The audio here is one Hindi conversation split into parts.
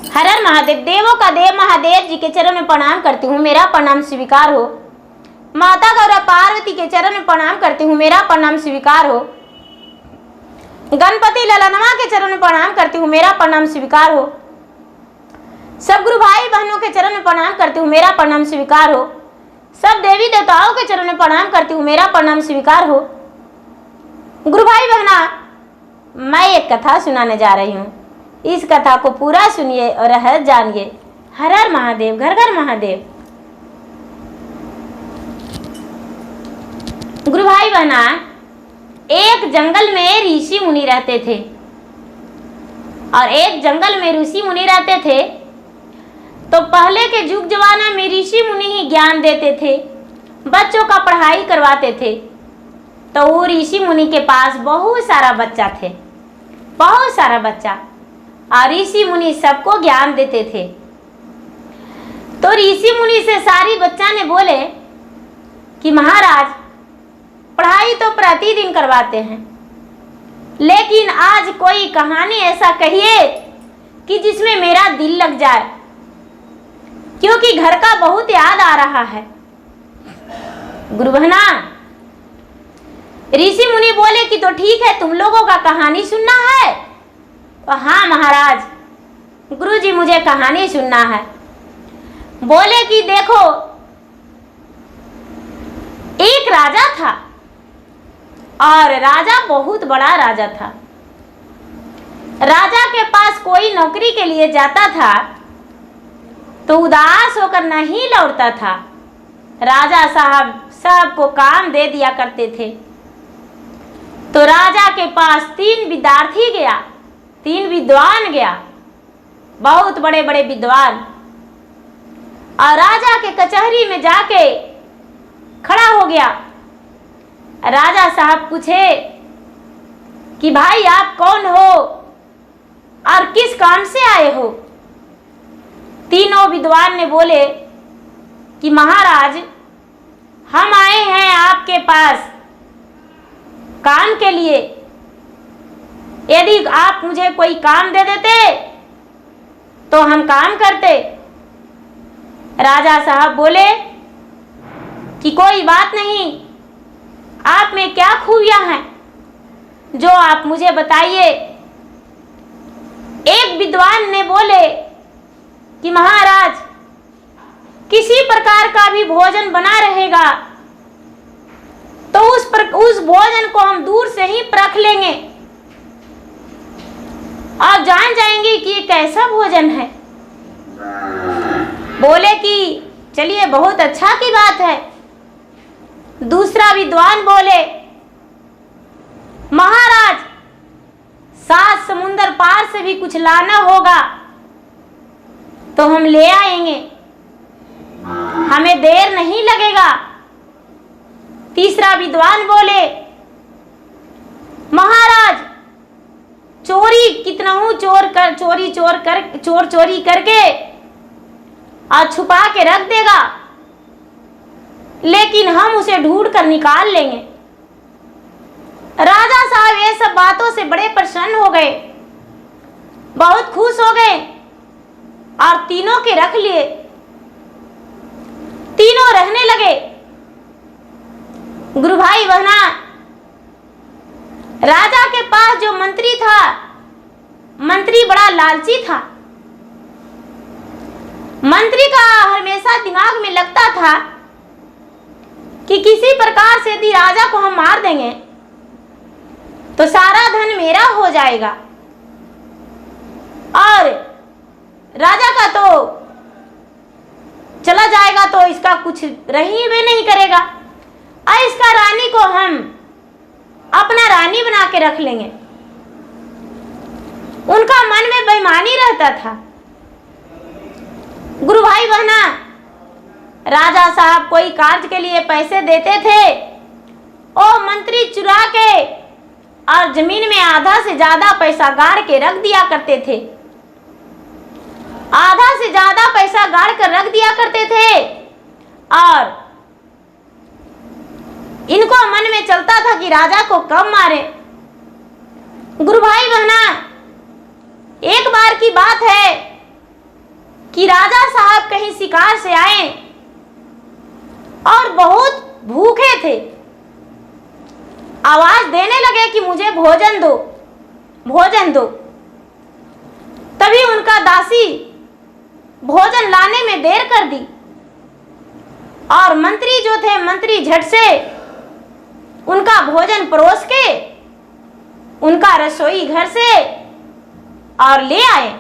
हर हर महादेव। देवों का देव महादेव जी के चरण में प्रणाम करती हूँ, मेरा प्रणाम स्वीकार हो। माता गौरा पार्वती के चरण में प्रणाम करती हूँ, मेरा प्रणाम स्वीकार हो। गणपति ललनमा के चरण में प्रणाम करती हूँ, मेरा प्रणाम स्वीकार हो। सब गुरु भाई बहनों के चरण में प्रणाम करती हूँ, मेरा प्रणाम स्वीकार हो। सब देवी देवताओं के चरण में प्रणाम करती हूँ, मेरा प्रणाम स्वीकार हो। गुरु भाई बहना, मैं एक कथा सुनाने जा रही हूँ। इस कथा को पूरा सुनिए और रहस्य जानिए। हर हर महादेव, घर घर महादेव। गुरु भाई बहना, एक जंगल में ऋषि मुनि रहते थे और एक जंगल में ऋषि मुनि रहते थे। तो पहले के युग जमाना में ऋषि मुनि ही ज्ञान देते थे, बच्चों का पढ़ाई करवाते थे। तो वो ऋषि मुनि के पास बहुत सारा बच्चा थे, बहुत सारा बच्चा, और ऋषि मुनि सबको ज्ञान देते थे। तो ऋषि मुनि से सारी बच्चा ने बोले कि महाराज, पढ़ाई तो प्रतिदिन करवाते हैं, लेकिन आज कोई कहानी ऐसा कहिए कि जिसमें मेरा दिल लग जाए, क्योंकि घर का बहुत याद आ रहा है। गुरु बहना, ऋषि मुनि बोले कि तो ठीक है, तुम लोगों का कहानी सुनना है। तो हाँ महाराज, गुरुजी मुझे कहानी सुनना है। बोले कि देखो, एक राजा था और राजा बहुत बड़ा राजा था। राजा के पास कोई नौकरी के लिए जाता था तो उदास होकर नहीं लौटता था। राजा साहब सबको काम दे दिया करते थे। तो राजा के पास 3 विद्यार्थी गया, 3 विद्वान गया, बहुत बड़े बड़े विद्वान, और राजा के कचहरी में जाके खड़ा हो गया। राजा साहब पूछे कि भाई आप कौन हो और किस काम से आए हो? तीनों विद्वान ने बोले कि महाराज, हम आए हैं आपके पास काम के लिए। यदि आप मुझे कोई काम दे देते तो हम काम करते। राजा साहब बोले कि कोई बात नहीं, आप में क्या खूबियां हैं जो आप मुझे बताइए। एक विद्वान ने बोले कि महाराज, किसी प्रकार का भी भोजन बना रहेगा तो उस भोजन को हम दूर से ही परख लेंगे और जान जाएंगे कि ये कैसा भोजन है। बोले कि चलिए, बहुत अच्छा की बात है। दूसरा विद्वान बोले, महाराज, 7 समुंदर पार से भी कुछ लाना होगा तो हम ले आएंगे, हमें देर नहीं लगेगा। तीसरा विद्वान बोले, महाराज, चोरी कितनहू चोरी करके और छुपा के रख देगा, लेकिन हम उसे ढूंढ कर निकाल लेंगे। राजा साहब ये सब बातों से बड़े प्रसन्न हो गए, बहुत खुश हो गए और तीनों के रख लिए। तीनों रहने लगे। गुरु भाई बहना, राजा के पास जो मंत्री था, मंत्री बड़ा लालची था। मंत्री का हमेशा दिमाग में लगता था कि किसी प्रकार से यदि राजा को हम मार देंगे तो सारा धन मेरा हो जाएगा और राजा का तो चला जाएगा, तो इसका कुछ रही भी नहीं करेगा और इसका रानी को हम अपना रानी बना के रख लेंगे। उनका मन में बेईमानी रहता था। गुरु भाई बहना, राजा साहब कोई कार्य के लिए पैसे देते थे, ओ मंत्री चुरा के और जमीन में आधा से ज्यादा पैसा गाड़ के रख दिया करते थे। आधा से ज्यादा पैसा गाड़ कर रख दिया करते थे और इनको मन में चलता था कि राजा को कब मारे। गुरु भाई बहना, एक बार की बात है, कि राजा साहब कहीं शिकार से आए और बहुत भूखे थे। आवाज देने लगे कि मुझे भोजन दो, भोजन दो। तभी उनका दासी भोजन लाने में देर कर दी और मंत्री जो थे, मंत्री झट से उनका भोजन परोस के उनका रसोई घर से और ले आए।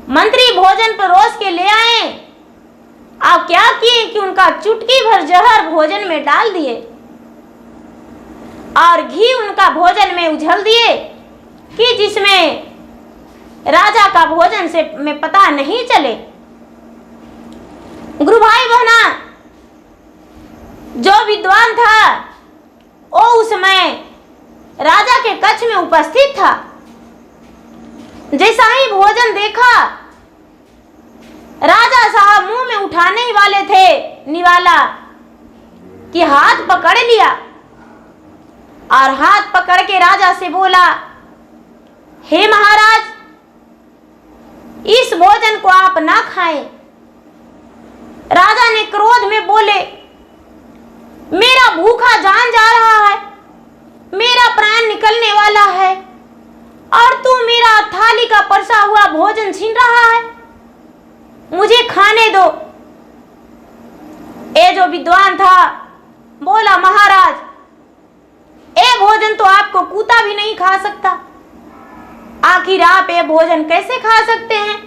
मंत्री भोजन परोस के ले आए। अब क्या किए कि उनका चुटकी भर जहर भोजन में डाल दिए और घी उनका भोजन में उझल दिए कि जिसमें राजा का भोजन से में पता नहीं चले। गुरु भाई बहना, जो विद्वान था वो उस समय राजा के कक्ष में उपस्थित था। जैसा ही भोजन देखा, राजा साहब मुंह में उठाने ही वाले थे निवाला कि हाथ पकड़ लिया और हाथ पकड़ के राजा से बोला, हे महाराज, इस भोजन को आप ना खाएं। राजा ने क्रोध में बोले, मेरा भूखा जान जा रहा है, मेरा प्राण निकलने वाला है और तू मेरा थाली का परसा हुआ भोजन छीन रहा है, मुझे खाने दो। ये जो विद्वान था बोला, महाराज, ये भोजन तो आपको कुत्ता भी नहीं खा सकता, आखिर आप ये भोजन कैसे खा सकते हैं।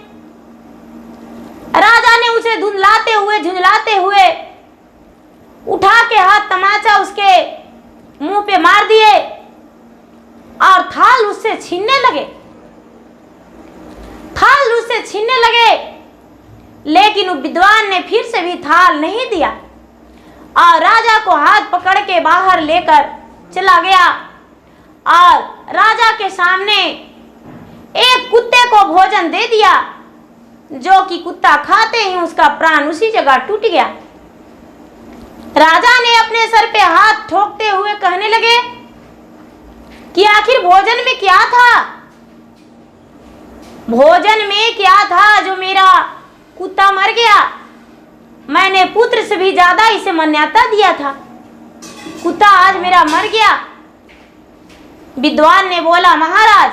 राजा ने उसे धुंधलाते हुए झुंझलाते हुए उठा के हाथ तमाचा उसके मुंह पे मार दिए और थाल उससे छीनने लगे, थाल उससे छीनने लगे। लेकिन विद्वान ने फिर से भी थाल नहीं दिया और राजा को हाथ पकड़ के बाहर लेकर चला गया और राजा के सामने एक कुत्ते को भोजन दे दिया, जो कि कुत्ता खाते ही उसका प्राण उसी जगह टूट गया। राजा ने अपने सर पे हाथ ठोकते हुए कहने लगे कि आखिर भोजन में क्या था, भोजन में क्या था जो मेरा कुत्ता मर गया। मैंने पुत्र से भी ज्यादा इसे मान्यता दिया था, कुत्ता आज मेरा मर गया। विद्वान ने बोला, महाराज,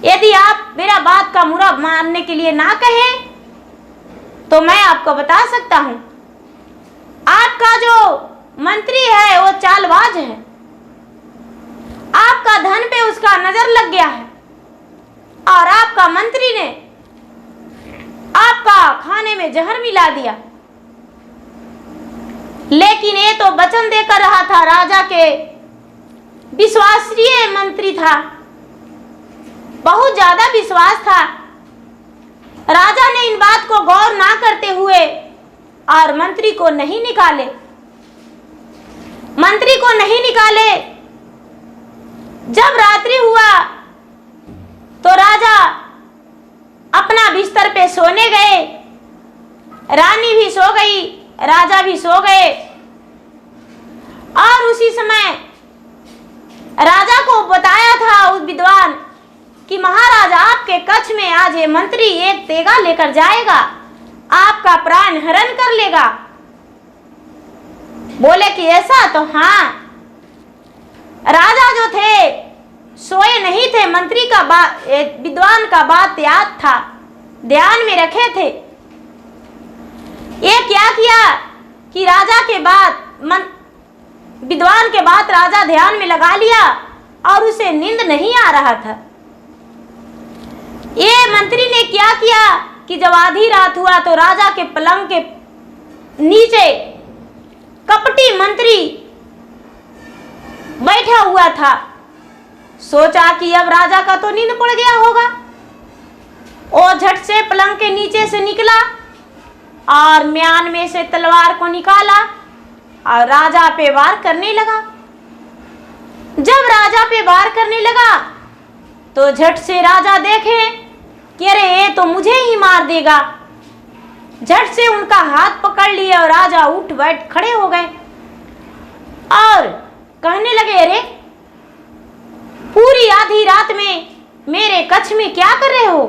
यदि आप मेरा बात का बुरा मानने के लिए ना कहें तो मैं आपको बता सकता हूं, आपका जो मंत्री है वो चालबाज है, आपका धन पे उसका नजर लग गया है और आपका मंत्री ने आपका खाने में जहर मिला दिया। लेकिन ये तो वचन देकर रहा था, राजा के विश्वासनीय मंत्री था, बहुत ज्यादा विश्वास था। राजा ने इन बात को गौर ना करते हुए और मंत्री को नहीं निकाले, मंत्री को नहीं निकाले। जब रात्रि हुआ तो राजा अपना बिस्तर पे सोने गए, रानी भी सो गई, राजा भी सो गए और उसी समय राजा को बताया था उस विद्वान कि महाराज, आपके कक्ष में आज ये मंत्री एक तेगा लेकर जाएगा, आपका प्राण हरण कर लेगा। बोले कि ऐसा? तो हाँ। राजा जो थे सोए नहीं थे, मंत्री का विद्वान का बात याद था, ध्यान में रखे थे। ये क्या किया कि राजा के बाद विद्वान के बात राजा ध्यान में लगा लिया और उसे नींद नहीं आ रहा था। ये मंत्री ने क्या किया कि जब आधी रात हुआ तो राजा के पलंग के नीचे कपटी मंत्री बैठा हुआ था। सोचा कि अब राजा का तो नींद पड़ गया होगा। वो झट से पलंग के नीचे से निकला और म्यान में से तलवार को निकाला और राजा पे वार करने लगा। जब राजा पे वार करने लगा तो झट से राजा देखे कि अरे ये तो मुझे ही मार देगा। झट से उनका हाथ पकड़ लिया और राजा उठ बैठ खड़े हो गए और कहने लगे, अरे पूरी आधी रात में मेरे कक्ष में क्या कर रहे हो?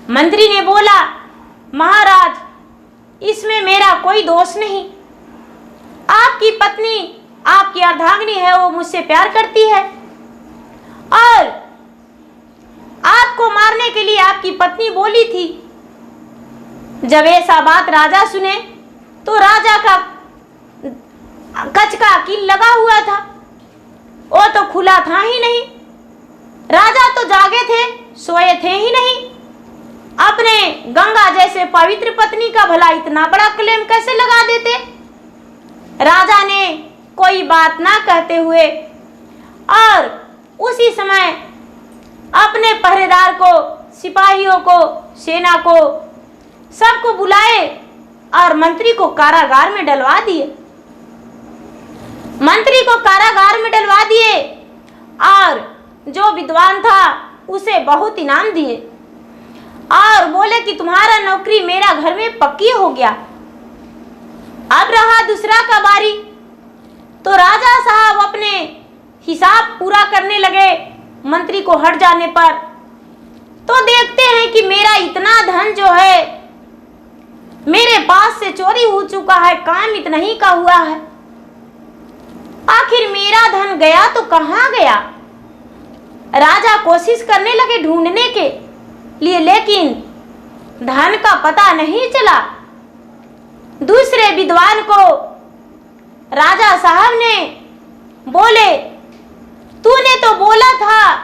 मंत्री ने बोला, महाराज इसमें मेरा कोई दोष नहीं। आपकी पत्नी आपकी अर्धांगिनी है, वो मुझसे प्यार करती है और आपको मारने के लिए आपकी पत्नी बोली थी। जब ऐसा बात राजा सुने तो राजा का कच का कील लगा हुआ था, वो तो खुला था ही नहीं। राजा तो जागे थे, सोए थे ही नहीं। अपने गंगा जैसे पवित्र पत्नी का भला इतना बड़ा क्लेम कैसे लगा देते। राजा ने कोई बात ना कहते हुए और उसी समय अपने पहरेदार को, सिपाहियों को, सेना को, सबको बुलाए और मंत्री को कारागार में डलवा दिए। मंत्री को कारागार में डलवा दिए और जो विद्वान था उसे बहुत इनाम दिए और बोले कि तुम्हारा नौकरी मेरा घर में पक्की हो गया। अब रहा दूसरा का बारी, तो राजा साहब अपने हिसाब पूरा करने लगे। मंत्री को हट जाने पर तो देखते हैं कि मेरा इतना धन जो है मेरे पास से चोरी हो चुका है, काम इतना ही का हुआ है। आखिर मेरा धन गया तो कहाँ गया। राजा कोशिश करने लगे ढूंढने के लिए, लेकिन धन का पता नहीं चला। दूसरे विद्वान को राजा साहब ने बोले, तूने तो बोला था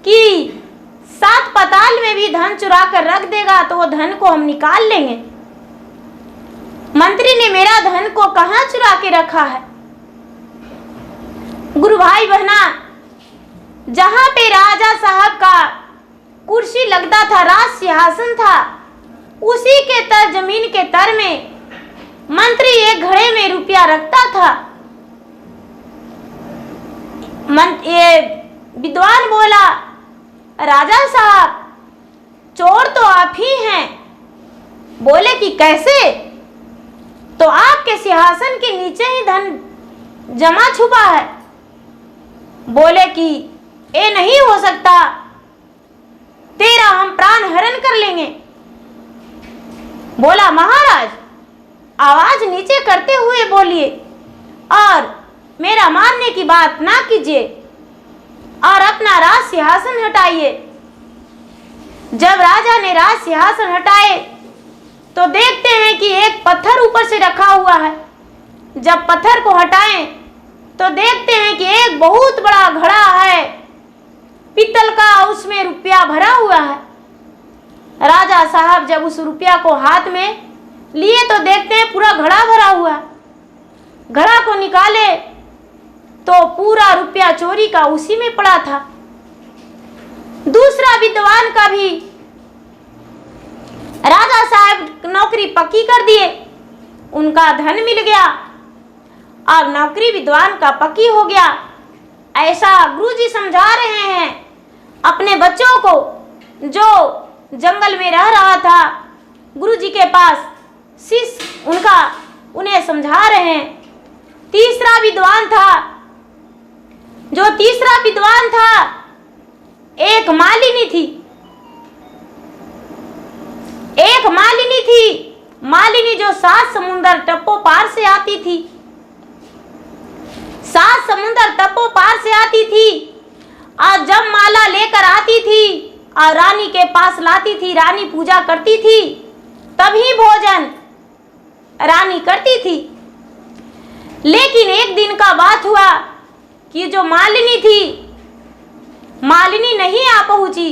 कि 7 पाताल में भी धन चुरा कर रख देगा तो वो धन को हम निकाल लेंगे। मंत्री ने मेरा धन को कहां चुरा के रखा है। गुरु भाई बहना, जहां पे राजा साहब का कुर्सी लगता था, राज सिंहासन था, उसी के तर जमीन के तर में मंत्री एक घड़े में रुपया रखता था। ये विद्वान बोला, राजा साहब चोर तो आप ही हैं। बोले कि कैसे? तो आपके सिंहासन के नीचे ही धन जमा छुपा है। बोले कि ये नहीं हो सकता, तेरा हम प्राण हरण कर लेंगे। बोला, महाराज आवाज नीचे करते हुए बोलिए और मेरा मारने की बात ना कीजिए और अपना राज सिंहासन हटाइए। जब राजा ने राज सिंहासन हटाए तो देखते हैं कि एक पत्थर ऊपर से रखा हुआ है। जब पत्थर को हटाएं तो देखते हैं कि एक बहुत बड़ा घड़ा है पीतल का, उसमें रुपया भरा हुआ है। राजा साहब जब उस रुपया को हाथ में लिए तो देखते हैं पूरा घड़ा भरा हुआ है। घड़ा को निकाले तो पूरा रुपया चोरी का उसी में पड़ा था। दूसरा विद्वान का भी राजा साहब नौकरी पक्की कर दिए, उनका धन मिल गया और नौकरी विद्वान का पक्की हो गया। ऐसा गुरुजी समझा रहे हैं अपने बच्चों को जो जंगल में रह रहा था। गुरुजी के पास शिष्य उनका उन्हें समझा रहे हैं। तीसरा विद्वान था, जो तीसरा विद्वान था एक मालिनी थी। एक मालिनी थी, मालिनी जो 7 समुंदर टप्पो पार से आती थी। 7 समुंदर टप्पो पार से आती थी और जब माला लेकर आती थी और रानी के पास लाती थी, रानी पूजा करती थी, तभी भोजन रानी करती थी। लेकिन एक दिन का बात हुआ कि जो मालिनी थी, मालिनी नहीं आ पहुंची।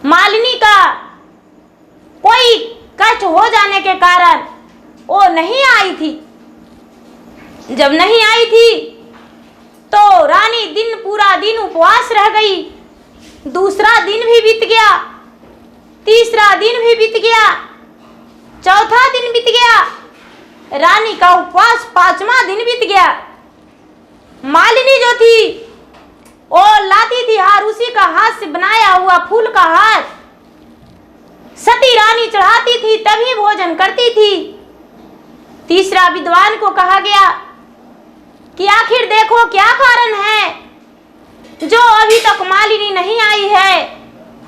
मालिनी का कोई कष्ट हो जाने के कारण वो नहीं आई थी। जब नहीं आई थी तो रानी पूरा दिन उपवास रह गई। दूसरा दिन भी बीत गया, तीसरा दिन भी बीत गया, चौथा दिन बीत गया, रानी का उपवास 5वां दिन बीत गया। मालिनी जो थी वो लाती थी हार, उसी का हाथ से बनाया हुआ फूल का हार सती रानी चढ़ाती थी, तभी भोजन करती थी। तीसरा विद्वान को कहा गया कि आखिर देखो क्या कारण है जो अभी तक मालिनी नहीं आई है,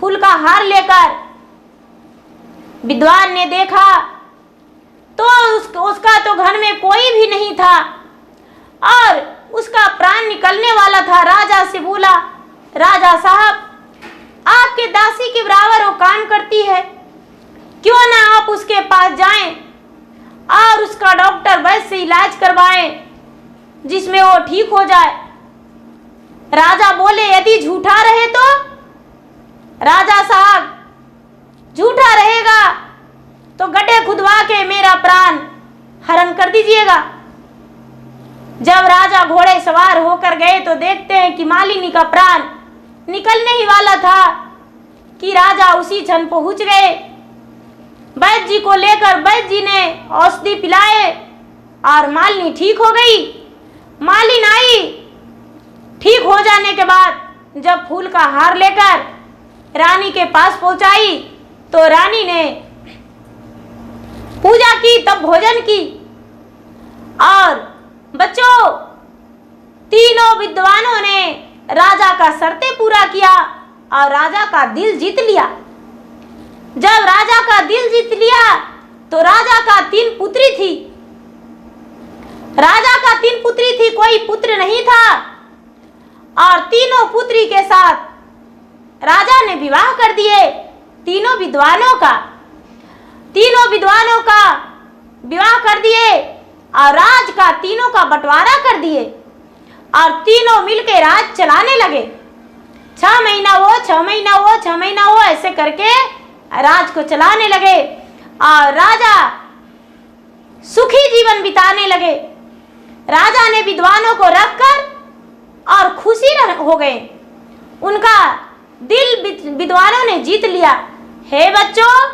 फूल का हार लेकर विद्वान ने देखा तो उसका तो घर में कोई भी नहीं था और उसका प्राण निकलने वाला था। राजा से बोला, राजा साहब, आपके दासी के बराबर वो काम करती है, क्यों ना आप उसके पास जाएं और उसका डॉक्टर वैद्य से इलाज करवाएं जिसमें वो ठीक हो जाए। राजा बोले, यदि झूठा रहे तो? राजा साहब, झूठा रहेगा तो गड्ढे खुदवा के मेरा प्राण हरण कर दीजिएगा। जब राजा घोड़े सवार होकर गए तो देखते हैं कि मालिनी का प्राण निकलने ही वाला था कि राजा उसी क्षण पहुंच गए। वैद्य जी को लेकर वैद्य जी ने औषधि पिलाए और मालिनी ठीक हो गई। मालिन आई, ठीक हो जाने के बाद जब फूल का हार लेकर रानी के पास पहुंचाई तो रानी ने पूजा की, तब भोजन की। और बच्चों, तीनों विद्वानों ने राजा का शर्तें पूरा किया और राजा का दिल जीत लिया। जब राजा का दिल जीत लिया तो राजा का 3 पुत्री थी। राजा का 3 पुत्री थी, कोई पुत्र नहीं था। और तीनों पुत्री के साथ राजा ने विवाह कर दिए। तीनों विद्वानों का विवाह कर दिए और राज का तीनों का बंटवारा कर दिए और तीनों मिलकर राज चलाने लगे। 6 महीना वो, 6 महीना वो, 6 महीना वो, ऐसे करके राज को चलाने लगे और राजा सुखी जीवन बिताने लगे। राजा ने विद्वानों को रखकर और खुशी हो गए। उनका दिल विद्वानों ने जीत लिया। हे बच्चों,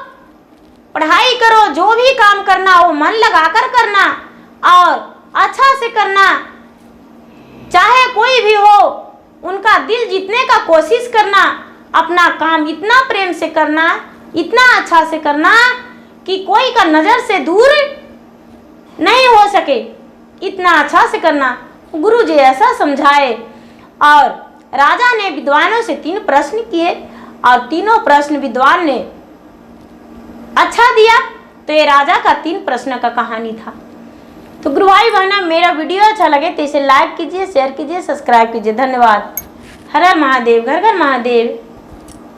पढ़ाई करो, जो भी काम करना हो मन लगाकर करना और अच्छा से करना, चाहे कोई भी हो, उनका दिल जीतने का कोशिश करना। अपना काम इतना प्रेम से करना, इतना अच्छा से करना कि कोई का नजर से दूर नहीं हो सके, इतना अच्छा से करना। गुरु जी ऐसा समझाए। और राजा ने विद्वानों से 3 प्रश्न किए और तीनों प्रश्न विद्वान ने अच्छा दिया। तो ये राजा का 3 प्रश्न का कहानी था। तो गुरु भाई बहना, मेरा वीडियो अच्छा लगे तो इसे लाइक कीजिए, शेयर कीजिए, सब्सक्राइब कीजिए। धन्यवाद। हर हर महादेव, घर घर महादेव।